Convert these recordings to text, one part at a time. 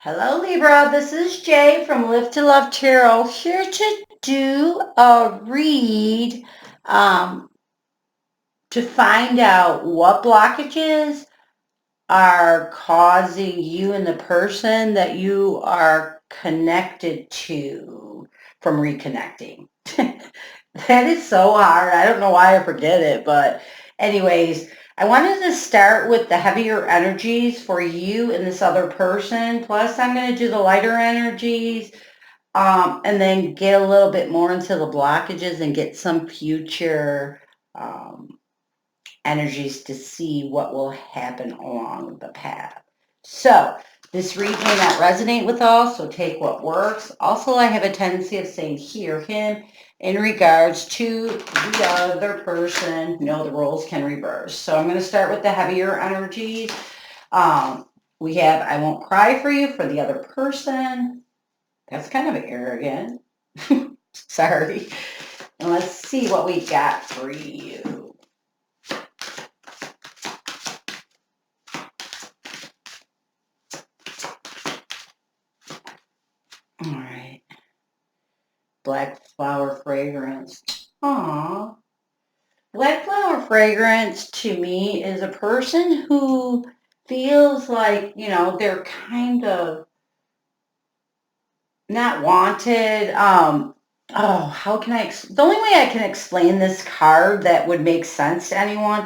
Hello, Libra. This is Jay from Live to Love Tarot, here to do a read um, to find out what blockages are causing you and the person that you are connected to from reconnecting. That is so hard. I don't know why I forget it, but anyways, I wanted to start with the heavier energies for you and this other person. Plus, I'm going to do the lighter energies, and then get a little bit more into the blockages and get some future um, energies to see what will happen along the path. So this read may not resonate with all, so take what works. Also, I have a tendency of saying hear him in regards to the other person. No, the roles can reverse. So I'm going to start with the heavier energies. We have I won't cry for you for the other person. That's kind of arrogant. Sorry. And let's see what we got for you. All right. Black flower fragrance. Aww. Black flower fragrance to me is a person who feels like, they're kind of not wanted. How can the only way I can explain this card that would make sense to anyone,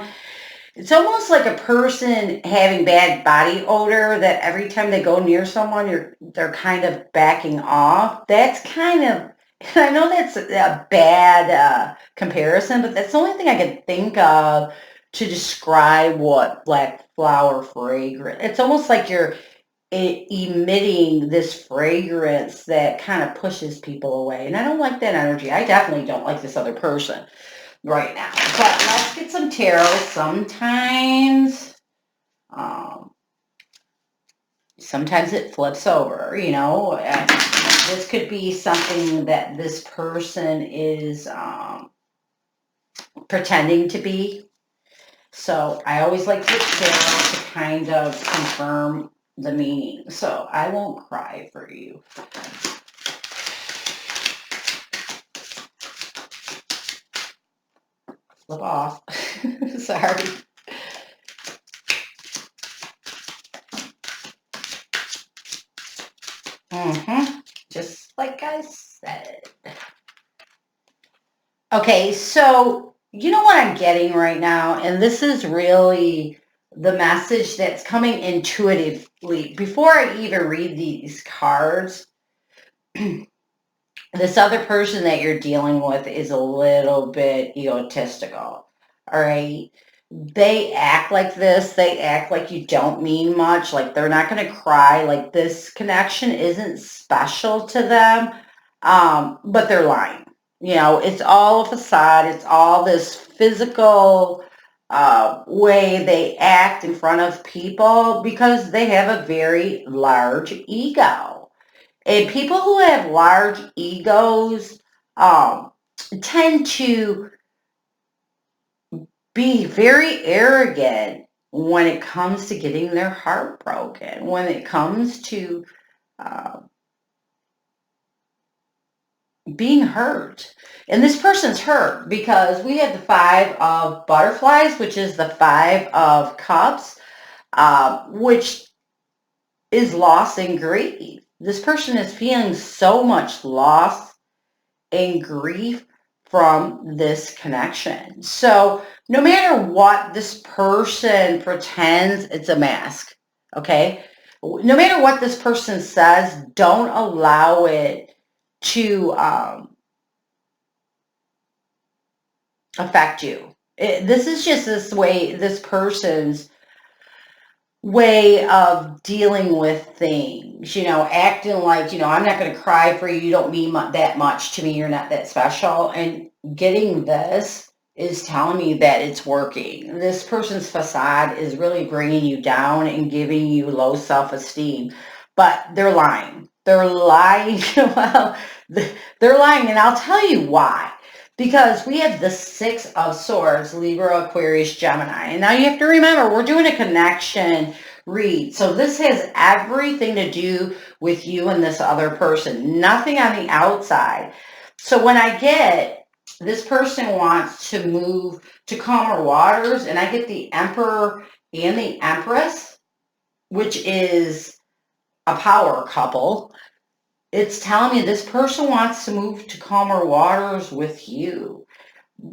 it's almost like a person having bad body odor that every time they go near someone, they're kind of backing off. That's kind of, I know that's a bad comparison, but that's the only thing I can think of to describe what black flower fragrance. It's almost like you're emitting this fragrance that kind of pushes people away. And I don't like that energy. I definitely don't like this other person right now. But let's get some tarot. Sometimes it flips over, this could be something that this person is pretending to be. So I always like to get tarot to kind of confirm the meaning. So I won't cry for you. Flip off. Sorry. Just like I said. Okay, so you know what I'm getting right now, and this is really the message that's coming intuitively. Before I even read these cards, this other person that you're dealing with is a little bit egotistical, all right? They act like this. They act like you don't mean much, like they're not going to cry, like this connection isn't special to them, but they're lying. It's all a facade. It's all this physical way they act in front of people because they have a very large ego. And people who have large egos um, tend to be very arrogant when it comes to getting their heart broken, when it comes to uh, being hurt. And this person's hurt because we have the Five of Butterflies, which is the Five of Cups, which is loss and grief. This person is feeling so much loss and grief from this connection. So no matter what this person pretends, it's a mask, okay? No matter what this person says, don't allow it to affect you. This is just this person's way of dealing with things, acting like, I'm not going to cry for you. You don't mean that much to me. You're not that special. And getting this is telling me that it's working. This person's facade is really bringing you down and giving you low self-esteem, but they're lying. They're lying. Well, they're lying. And I'll tell you why. Because we have the Six of Swords, Libra, Aquarius, Gemini. And now you have to remember, we're doing a connection read. So this has everything to do with you and this other person, nothing on the outside. So when I get this person wants to move to calmer waters, and I get the Emperor and the Empress, which is a power couple, it's telling me this person wants to move to calmer waters with you.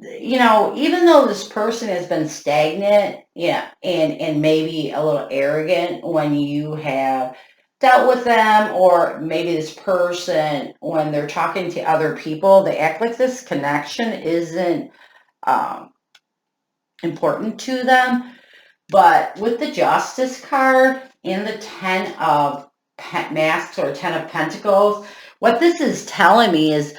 You know, even though this person has been stagnant, yeah, and maybe a little arrogant when you have dealt with them, or maybe this person, when they're talking to other people, they act like this connection isn't um, important to them. But with the Justice card and the Ten of Masks or Ten of Pentacles, what this is telling me is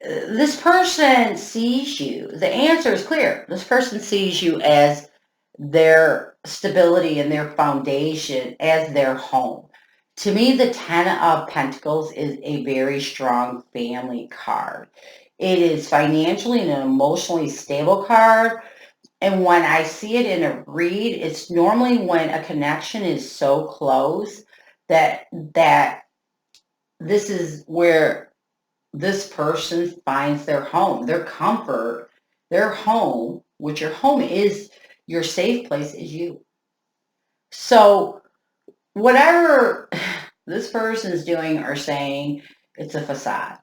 this person sees you. The answer is clear. This person sees you as their stability and their foundation, as their home. To me, the Ten of Pentacles is a very strong family card. It is financially and emotionally stable card. And when I see it in a read, it's normally when a connection is so close that this is where this person finds their home, their comfort, their home, which your home is, your safe place is you. So whatever this person is doing or saying, it's a facade.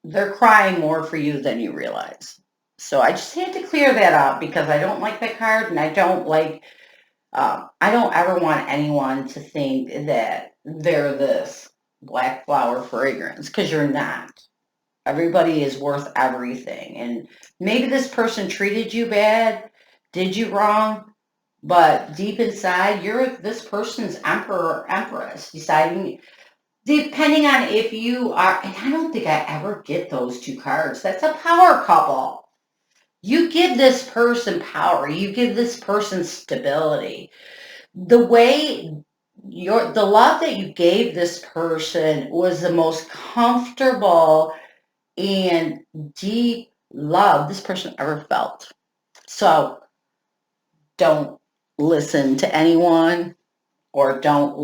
They're crying more for you than you realize. So I just had to clear that up because I don't like that card, and I don't ever want anyone to think that they're this black flower fragrance, because you're not. Everybody is worth everything. And maybe this person treated you bad, did you wrong, but deep inside, you're this person's emperor or empress, deciding, depending on if you are, and I don't think I ever get those two cards. That's a power couple. You give this person power. You give this person stability. The way the love that you gave this person was the most comfortable and deep love this person ever felt. So don't listen to anyone, or don't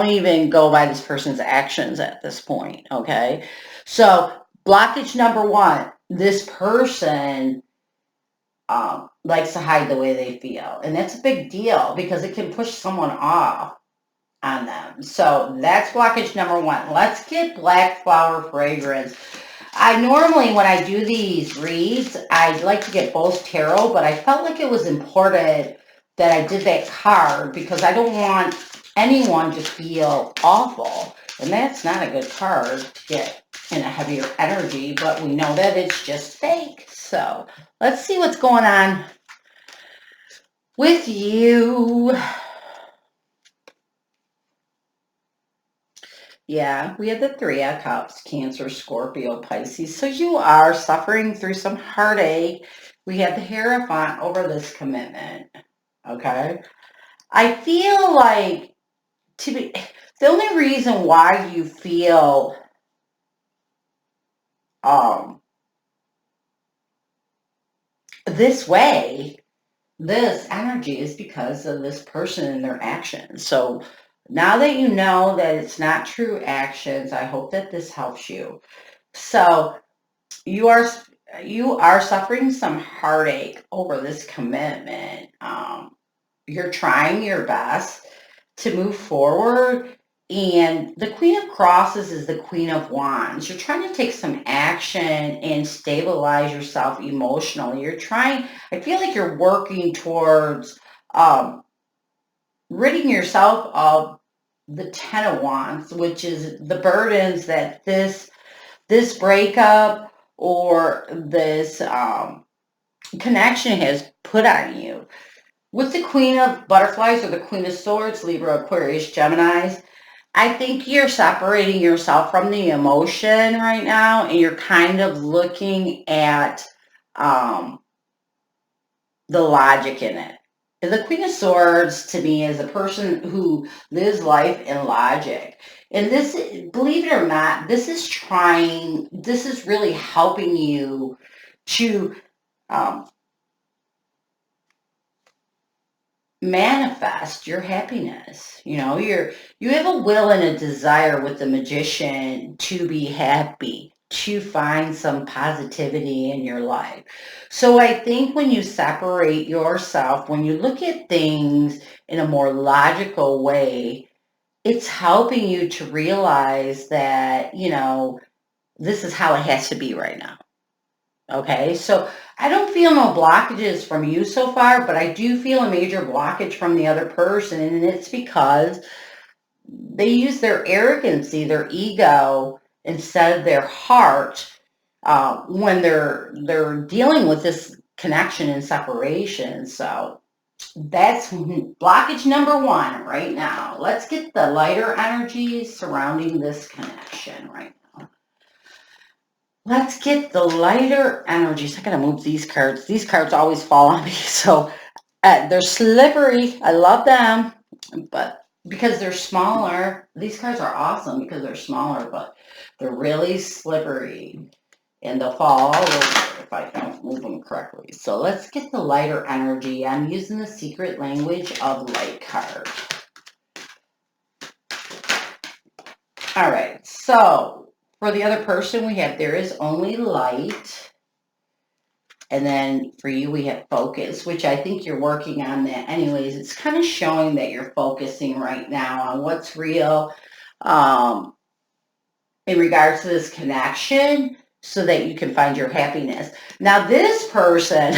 even go by this person's actions at this point, okay? So blockage number one, this person likes to hide the way they feel. And that's a big deal because it can push someone off on them. So that's blockage number one. Let's get black flower fragrance. I normally, when I do these reads, I like to get both tarot, but I felt like it was important that I did that card because I don't want anyone to feel awful. And that's not a good card to get in a heavier energy, but we know that it's just fake. So let's see what's going on with you. Yeah, we had the Three of Cups, Cancer, Scorpio, Pisces. So you are suffering through some heartache. We have the Hierophant over this commitment. Okay. I feel like the only reason why you feel this way, this energy, is because of this person and their actions. So now that you know that it's not true actions, I hope that this helps you. So you are suffering some heartache over this commitment. You're trying your best to move forward, and the Queen of Crosses is the Queen of Wands. You're trying to take some action and stabilize yourself emotionally. I feel like you're working towards ridding yourself of the Ten of Wands, which is the burdens that this breakup or this connection has put on you. With the Queen of Butterflies or the Queen of Swords, Libra, Aquarius, Geminis, I think you're separating yourself from the emotion right now, and you're kind of looking at the logic in it. The Queen of Swords to me is a person who lives life in logic. And this, believe it or not, this is really helping you to manifest your happiness. You know, you have a will and a desire with the Magician to be happy, to find some positivity in your life. So I think when you separate yourself, when you look at things in a more logical way, it's helping you to realize that, you know, this is how it has to be right now. Okay, so I don't feel no blockages from you so far, but I do feel a major blockage from the other person, and it's because they use their arrogancy, their ego, instead of their heart when they're dealing with this connection and separation. So that's blockage number one right now. Let's get the lighter energies surrounding this connection right now. Let's get the lighter energies. I gotta move these cards. These cards always fall on me. So they're slippery. I love them. But because they're smaller, these cards are awesome because they're smaller, but they're really slippery. And they'll fall all over if I don't move them correctly. So let's get the lighter energy. I'm using the secret language of light card. All right, so for the other person, we have there is only light. And then for you, we have focus, which I think you're working on that anyways. It's kind of showing that you're focusing right now on what's real in regards to this connection so that you can find your happiness. Now, this person,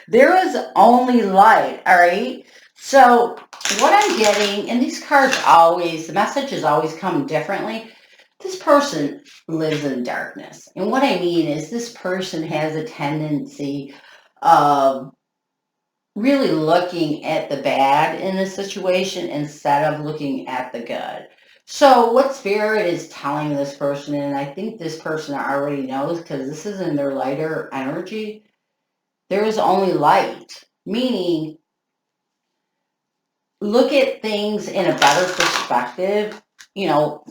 there is only light, all right? So what I'm getting, and these cards always, the messages always come differently. This person lives in darkness. And what I mean is this person has a tendency of really looking at the bad in the situation instead of looking at the good. So what Spirit is telling this person, and I think this person already knows because this is in their lighter energy, there is only light, meaning look at things in a better perspective, you know,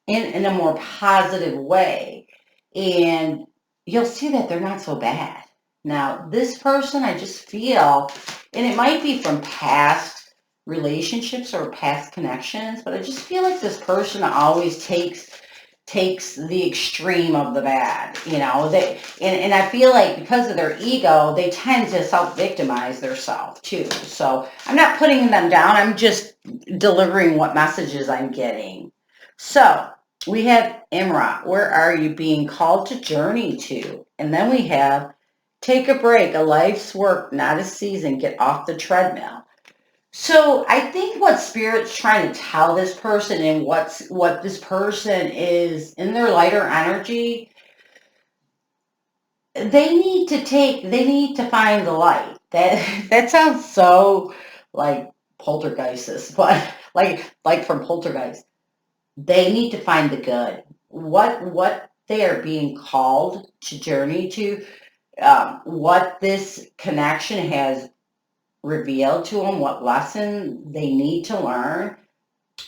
in a more positive way. And you'll see that they're not so bad. Now, this person, I just feel, and it might be from past relationships or past connections, but I just feel like this person always takes the extreme of the bad, you know. They and I feel like because of their ego, they tend to self-victimize themselves too. So I'm not putting them down, I'm just delivering what messages I'm getting. So we have Imra, where are you being called to journey to? And then we have take a break, a life's work, not a season, get off the treadmill. So I think what Spirit's trying to tell this person and what this person is in their lighter energy, they need to find the light. That sounds so like poltergeist, but like from Poltergeist. They need to find the good. What they are being called to journey to, what this connection has revealed to them, what lesson they need to learn.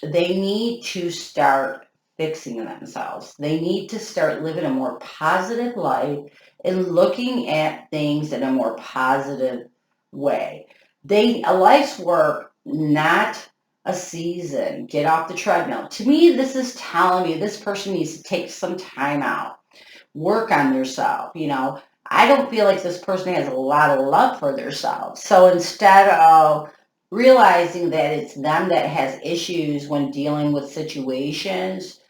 They need to start fixing themselves. They need to start living a more positive life and looking at things in a more positive way. A life's work, not a season. Get off the treadmill. To me, this is telling me this person needs to take some time out, work on themselves, you know. I don't feel like this person has a lot of love for themselves. So instead of realizing that it's them that has issues when dealing with situations,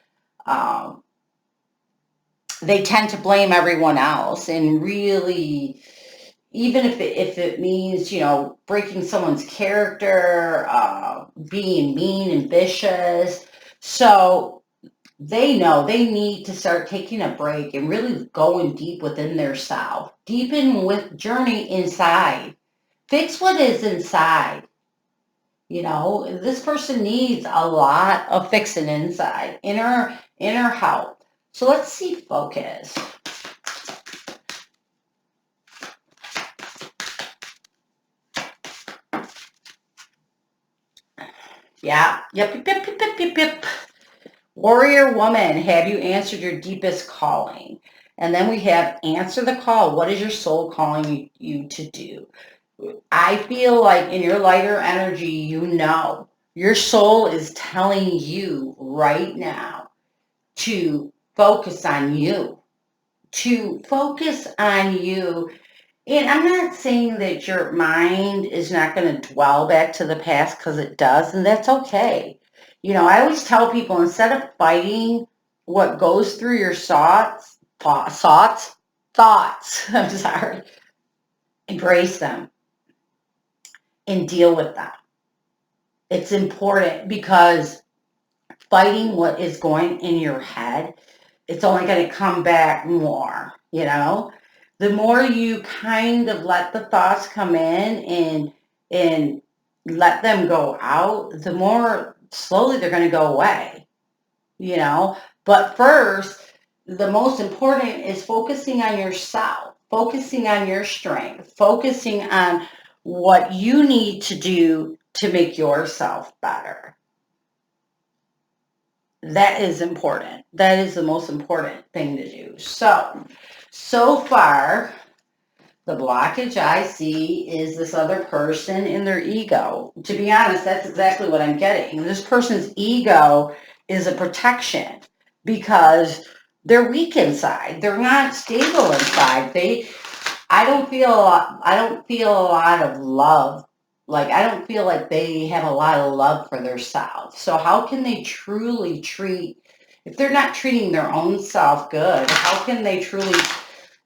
um, they tend to blame everyone else. And really, even if it means, you know, breaking someone's character, being mean and vicious. So they know they need to start taking a break and really going deep within their self, deepen with journey inside, fix what is inside. You know, this person needs a lot of fixing inside, inner health. So let's see focus. Yeah, yep. Warrior woman, have you answered your deepest calling? And then we have answer the call. What is your soul calling you to do? I feel like in your lighter energy, your soul is telling you right now to focus on you, to focus on you. And I'm not saying that your mind is not going to dwell back to the past, because it does, and that's okay. I always tell people, instead of fighting what goes through your thoughts, I'm sorry, embrace them and deal with them. It's important, because fighting what is going in your head, it's only going to come back more. The more you kind of let the thoughts come in and let them go out, the more slowly they're going to go away. But first, the most important is focusing on yourself, focusing on your strength, focusing on what you need to do to make yourself better. That is important. That is the most important thing to do. So far, the blockage I see is this other person in their ego. To be honest, that's exactly what I'm getting. This person's ego is a protection, because they're weak inside. They're not stable inside. I don't feel a lot of love. Like, I don't feel like they have a lot of love for themselves. So how can they truly if they're not treating their own self good, how can they truly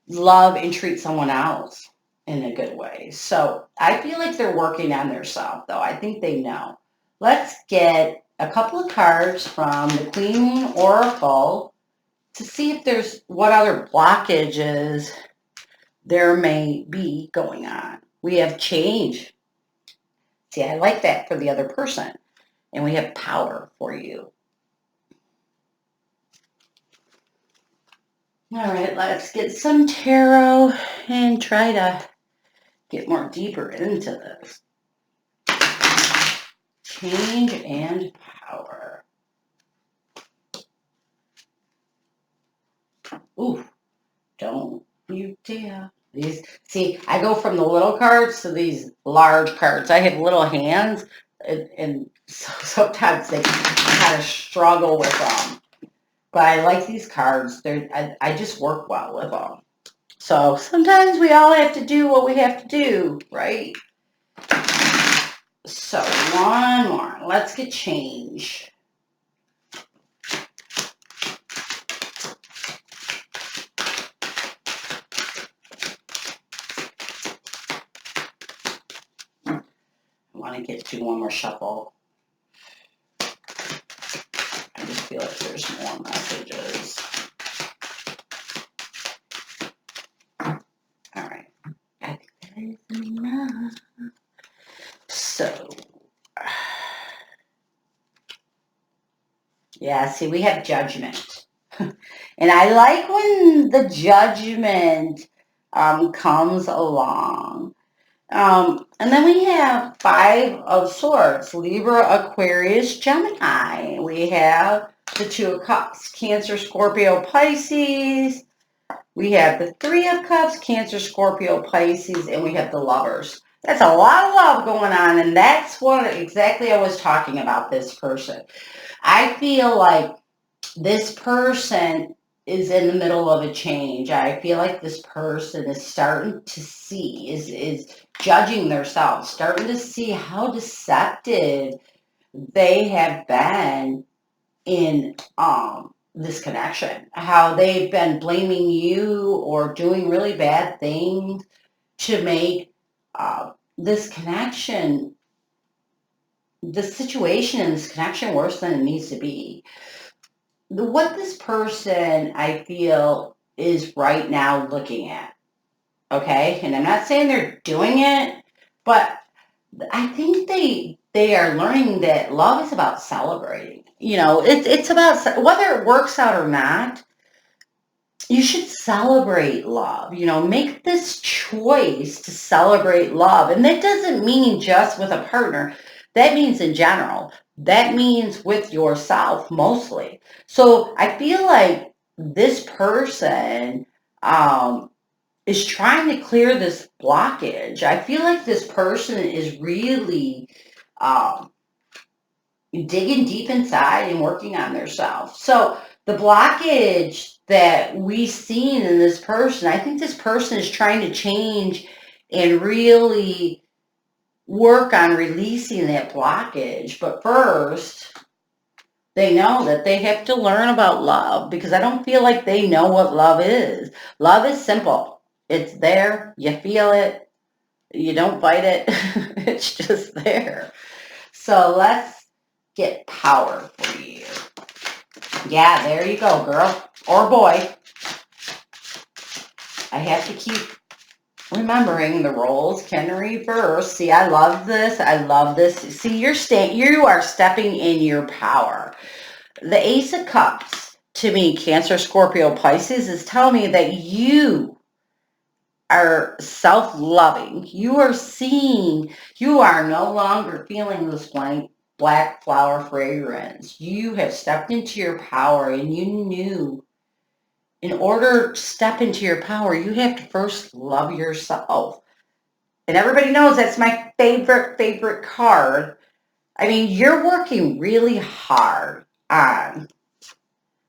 love and treat someone else in a good way? So I feel like they're working on their self, though. I think they know. Let's get a couple of cards from the Queen Moon Oracle to see if there's what other blockages there may be going on. We have change. See, I like that for the other person. And we have power for you. All right, let's get some tarot and try to get more deeper into this. Change and power. Ooh, don't you dare. See, I go from the little cards to these large cards. I have little hands, and so sometimes they kind of struggle with them. But I like these cards. I just work well with them. So sometimes we all have to do what we have to do, right? So one more. Let's get change. I want to get to one more shuffle. I just feel like there's more messages. All right. I think that is enough. So, yeah, see, we have judgment. And I like when the judgment comes along. And then we have 5 of Swords, Libra, Aquarius, Gemini. We have the 2 of Cups, Cancer, Scorpio, Pisces. We have the 3 of Cups, Cancer, Scorpio, Pisces, and we have the Lovers. That's a lot of love going on, and that's what exactly I was talking about this person. I feel like this person is in the middle of a change. I feel like this person is starting to see, is judging themselves, starting to see how deceptive they have been in this connection, how they've been blaming you or doing really bad things to make this connection, the situation in this connection worse than it needs to be. What this person, I feel, is right now looking at, okay? And I'm not saying they're doing it, but I think they are learning that love is about celebrating. It's about, whether it works out or not, you should celebrate love. Make this choice to celebrate love. And that doesn't mean just with a partner. That means in general. That means with yourself mostly. So I feel like this person is trying to clear this blockage. I feel like this person is really digging deep inside and working on themselves. So the blockage that we've seen in this person, I think this person is trying to change and really work on releasing that blockage. But first, they know that they have to learn about love, because I don't feel like they know what love is. Love is simple. It's there. You feel it. You don't fight it. It's just there. So let's get power for you. Yeah, there you go, girl or boy. I have to keep remembering the roles can reverse. See, I love this. I love this. See, you are stepping in your power. The Ace of Cups, to me, Cancer, Scorpio, Pisces, is telling me that you are self-loving. You are seeing, you are no longer feeling this black flower fragrance. You have stepped into your power, and you knew in order to step into your power, you have to first love yourself. And everybody knows that's my favorite card. I mean, you're working really hard on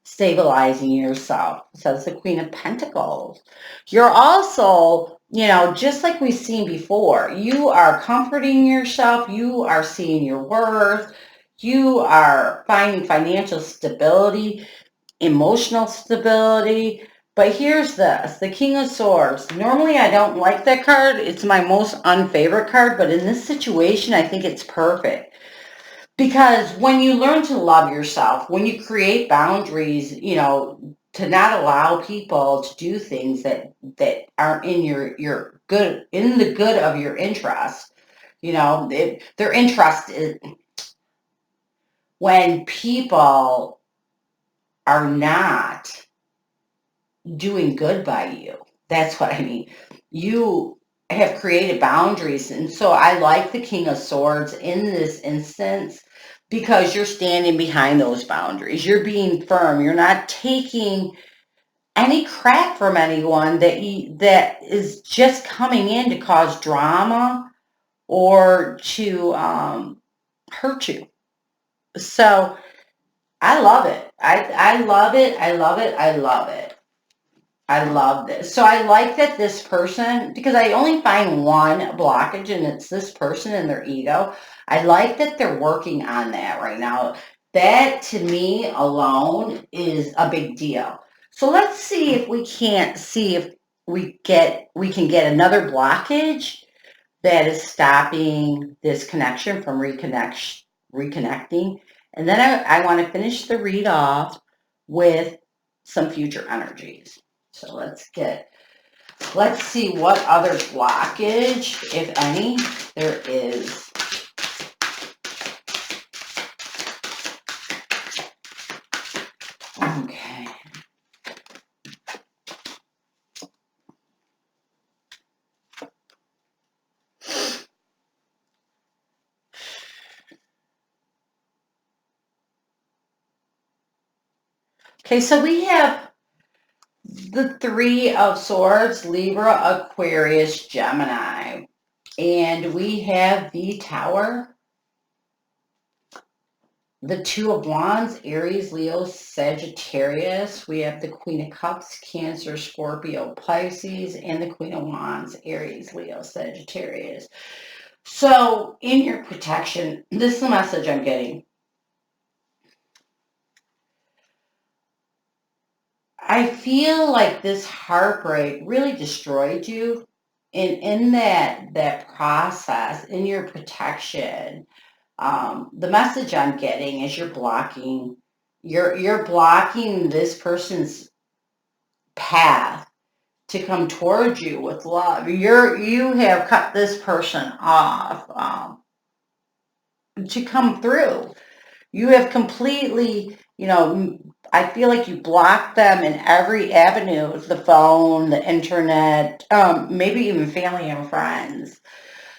stabilizing yourself. So it's the Queen of Pentacles. You're also, just like we've seen before, you are comforting yourself. You are seeing your worth. You are finding financial stability, emotional stability. But here's this, the King of Swords. Normally I don't like that card. It's my most unfavorite card, but in this situation, I think it's perfect. Because when you learn to love yourself, when you create boundaries, to not allow people to do things that aren't in your good, in the good of your interest, their interest is when people are not doing good by you. That's what I mean. You have created boundaries. And so I like the King of Swords in this instance, because you're standing behind those boundaries. You're being firm. You're not taking any crap from anyone that is just coming in to cause drama or to hurt you. So I love it. I love it. I love it. I love it. I love this. So I like that this person, because I only find one blockage, and it's this person and their ego. I like that they're working on that right now. That to me alone is a big deal. So let's see if we can get another blockage that is stopping this connection from reconnecting. And then I want to finish the read off with some future energies. So let's see what other blockage, if any, there is. Okay. Okay, so we have the Three of Swords, Libra, Aquarius, Gemini. And we have the Tower, the Two of Wands, Aries, Leo, Sagittarius. We have the Queen of Cups, Cancer, Scorpio, Pisces, and the Queen of Wands, Aries, Leo, Sagittarius. So in your protection, this is the message I'm getting. I feel like this heartbreak really destroyed you. And in that process, in your protection, the message I'm getting is you're blocking this person's path to come towards you with love. You have cut this person off to come through. You have completely, I feel like you blocked them in every avenue, the phone, the internet, maybe even family and friends.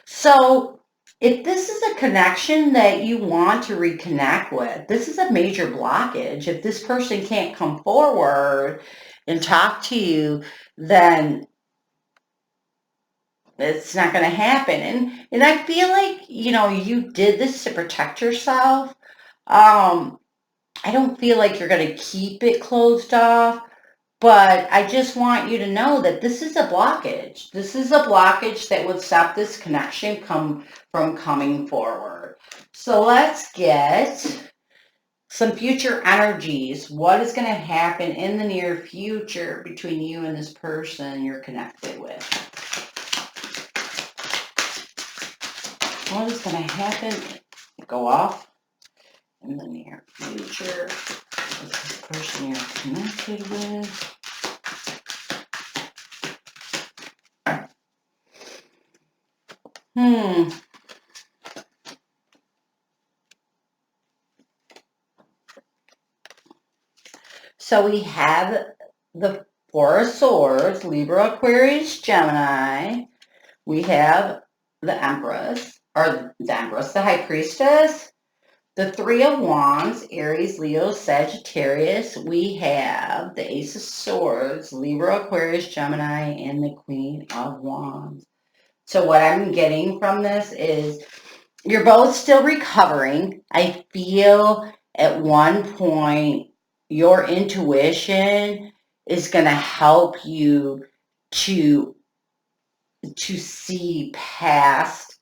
So if this is a connection that you want to reconnect with, this is a major blockage. If this person can't come forward and talk to you, then it's not going to happen. And I feel like, you did this to protect yourself. I don't feel like you're going to keep it closed off, but I just want you to know that this is a blockage. This is a blockage that would stop this connection from coming forward. So let's get some future energies. What is going to happen in the near future between you and this person you're connected with? What is going to happen? Go off in the near future with this person you're connected with. So we have the Four of Swords, Libra, Aquarius, Gemini. We have the Empress, the High Priestess. The Three of Wands, Aries, Leo, Sagittarius. We have the Ace of Swords, Libra, Aquarius, Gemini, and the Queen of Wands. So what I'm getting from this is you're both still recovering. I feel at one point your intuition is going to help you to see past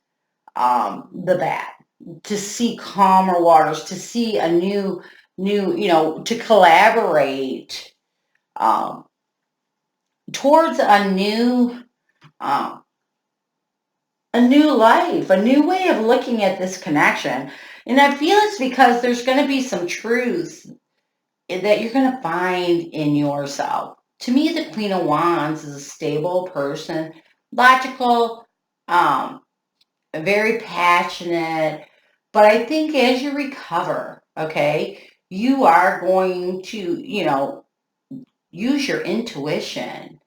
the bad, to see calmer waters, to see a new, to collaborate towards a new life, a new way of looking at this connection. And I feel it's because there's going to be some truths that you're going to find in yourself. To me, the Queen of Wands is a stable person, logical, very passionate. But I think as you recover, okay, you are going to, use your intuition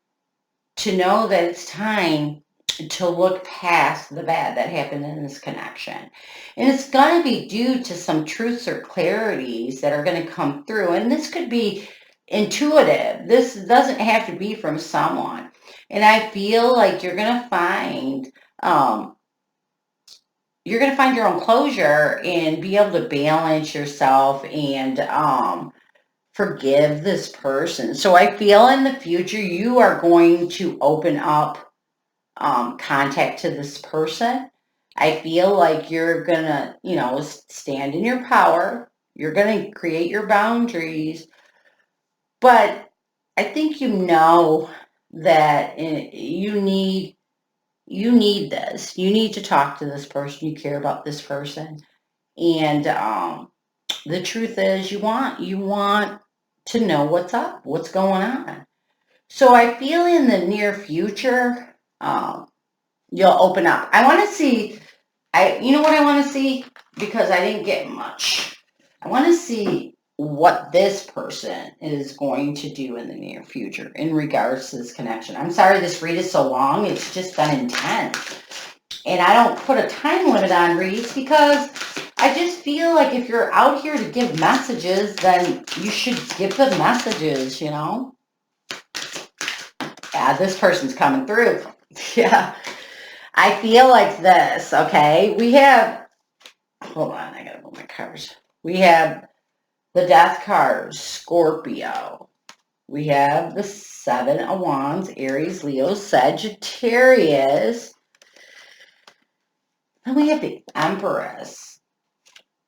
to know that it's time to look past the bad that happened in this connection. And it's going to be due to some truths or clarities that are going to come through. And this could be intuitive. This doesn't have to be from someone. And I feel like you're going to find your own closure and be able to balance yourself and forgive this person. So I feel in the future you are going to open up contact to this person. I feel like you're gonna, stand in your power. You're gonna create your boundaries. But I think that you need this. You need to talk to this person. You care about this person. And the truth is you want to know what's up, what's going on. So I feel in the near future, you'll open up. I want to see, you know what I want to see? Because I didn't get much. I want to see what this person is going to do in the near future in regards to this connection. I'm sorry this read is so long. It's just been intense. And I don't put a time limit on reads because I just feel like if you're out here to give messages, then you should give the messages, Yeah, this person's coming through. Yeah. I feel like this, okay? Hold on, I gotta move my cards. We have the Death card, Scorpio. We have the Seven of Wands, Aries, Leo, Sagittarius. Then we have the Empress,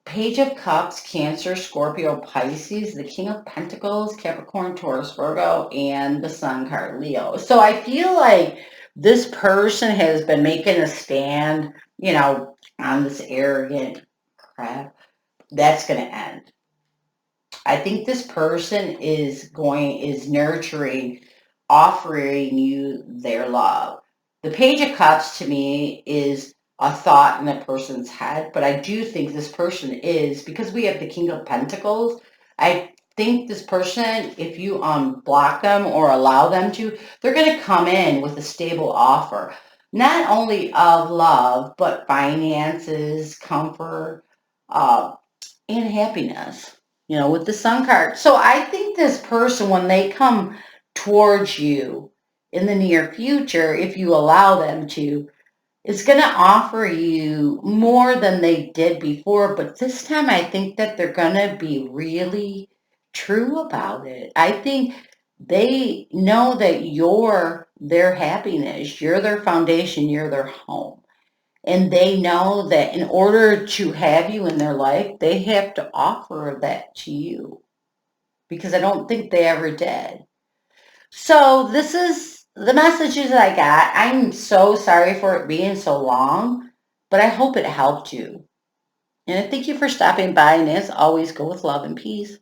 Page of Cups, Cancer, Scorpio, Pisces, the King of Pentacles, Capricorn, Taurus, Virgo, and the Sun card, Leo. So I feel like this person has been making a stand, on this arrogant crap. That's going to end. I think this person is nurturing, offering you their love. The Page of Cups to me is a thought in a person's head, but I do think this person is, because we have the King of Pentacles, I think this person, if you block them or allow them to, they're going to come in with a stable offer, not only of love, but finances, comfort, and happiness, with the Sun card. So I think this person, when they come towards you, in the near future, if you allow them to, is going to offer you more than they did before. But this time, I think that they're going to be really true about it. I think they know that you're their happiness, you're their foundation, you're their home. And they know that in order to have you in their life, they have to offer that to you, because I don't think they ever did. So this is the messages I got. I'm so sorry for it being so long, but I hope it helped you. And I thank you for stopping by. And as always, go with love and peace.